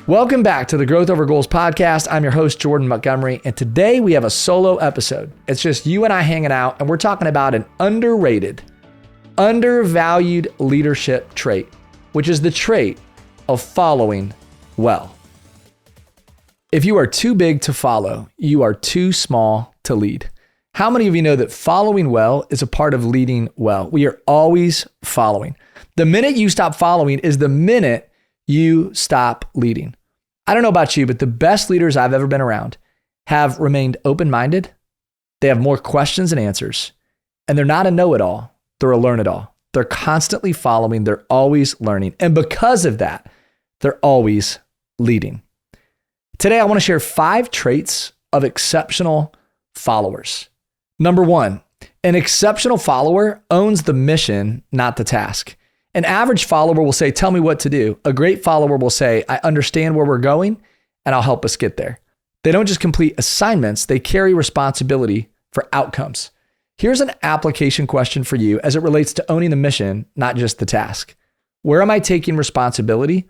Welcome back to the Growth Over Goals podcast. I'm your host, Jordan Montgomery, and today we have a solo episode. It's just you and I hanging out, and we're talking about an underrated, undervalued leadership trait, which is the trait of following well. If you are too big to follow, you are too small to lead. How many of you know that following well is a part of leading well? We are always following. The minute you stop following is the minute you stop leading. I don't know about you, but the best leaders I've ever been around have remained open-minded. They have more questions than answers, and they're not a know-it-all. They're a learn-it-all. They're constantly following. They're always learning. And because of that, they're always leading. Today, I want to share 5 traits of exceptional followers. Number 1, an exceptional follower owns the mission, not the task. An average follower will say, tell me what to do. A great follower will say, I understand where we're going and I'll help us get there. They don't just complete assignments, they carry responsibility for outcomes. Here's an application question for you as it relates to owning the mission, not just the task. Where am I taking responsibility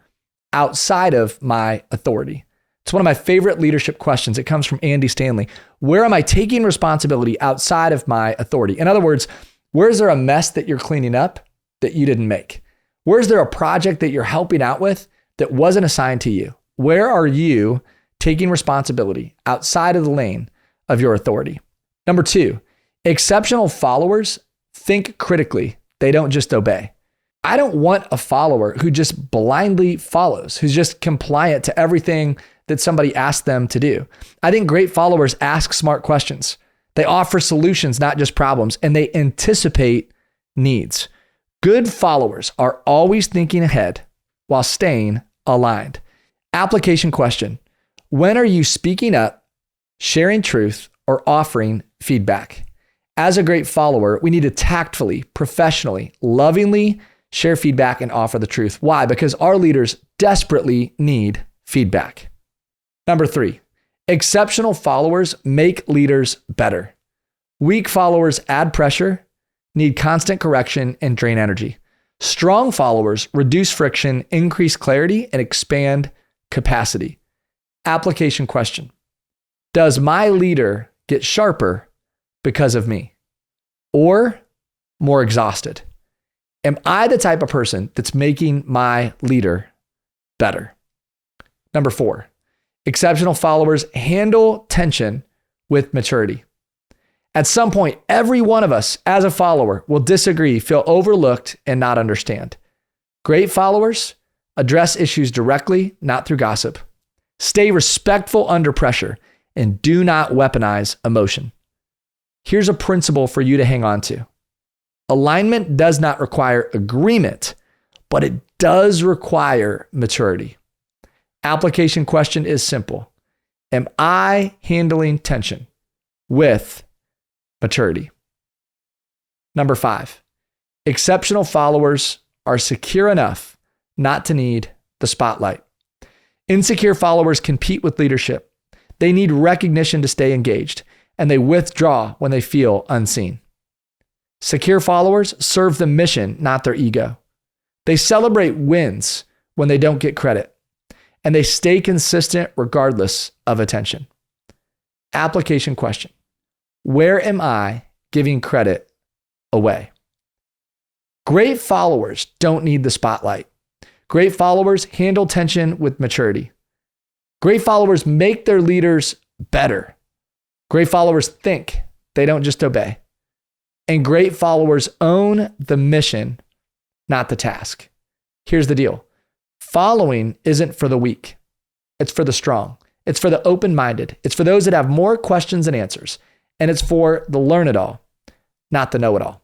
outside of my authority? It's one of my favorite leadership questions. It comes from Andy Stanley. Where am I taking responsibility outside of my authority? In other words, where is there a mess that you're cleaning up that you didn't make? Where is there a project that you're helping out with that wasn't assigned to you? Where are you taking responsibility outside of the lane of your authority? Number 2, exceptional followers think critically. They don't just obey. I don't want a follower who just blindly follows, who's just compliant to everything that somebody asked them to do. I think great followers ask smart questions. They offer solutions, not just problems, and they anticipate needs. Good followers are always thinking ahead while staying aligned. Application question: when are you speaking up, sharing truth, or offering feedback? As a great follower, we need to tactfully, professionally, lovingly share feedback and offer the truth. Why? Because our leaders desperately need feedback. Number 3, exceptional followers make leaders better. Weak followers add pressure, need constant correction, and drain energy. Strong followers reduce friction, increase clarity, and expand capacity. Application question: does my leader get sharper because of me, or more exhausted? Am I the type of person that's making my leader better? Number 4, exceptional followers handle tension with maturity. At some point, every one of us as a follower will disagree, feel overlooked, and not understand. Great followers address issues directly, not through gossip. Stay respectful under pressure and do not weaponize emotion. Here's a principle for you to hang on to. Alignment does not require agreement, but it does require maturity. Application question is simple. Am I handling tension with maturity? Number 5, exceptional followers are secure enough not to need the spotlight. Insecure followers compete with leadership. They need recognition to stay engaged, and they withdraw when they feel unseen. Secure followers serve the mission, not their ego. They celebrate wins when they don't get credit, and they stay consistent regardless of attention. Application question: where am I giving credit away? Great followers don't need the spotlight. Great followers handle tension with maturity. Great followers make their leaders better. Great followers think, they don't just obey. And great followers own the mission, not the task. Here's the deal. Following isn't for the weak. It's for the strong. It's for the open-minded. It's for those that have more questions than answers. And it's for the learn-it-all, not the know-it-all.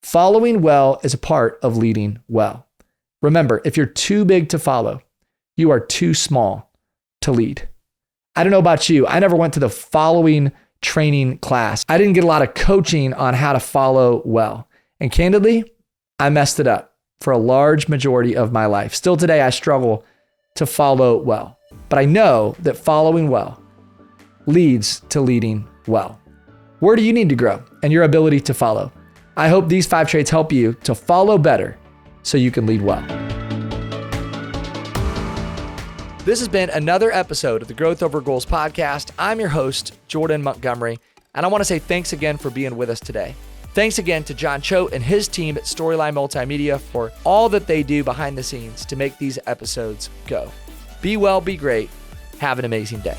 Following well is a part of leading well. Remember, if you're too big to follow, you are too small to lead. I don't know about you. I never went to the following training class. I didn't get a lot of coaching on how to follow well. And candidly, I messed it up for a large majority of my life. Still today, I struggle to follow well. But I know that following well leads to leading well. Where do you need to grow and your ability to follow? I hope these 5 traits help you to follow better so you can lead well. This has been another episode of the Growth Over Goals podcast. I'm your host, Jordan Montgomery, and I want to say thanks again for being with us today. Thanks again to John Choate and his team at Storyline Multimedia for all that they do behind the scenes to make these episodes go. Be well, be great. Have an amazing day.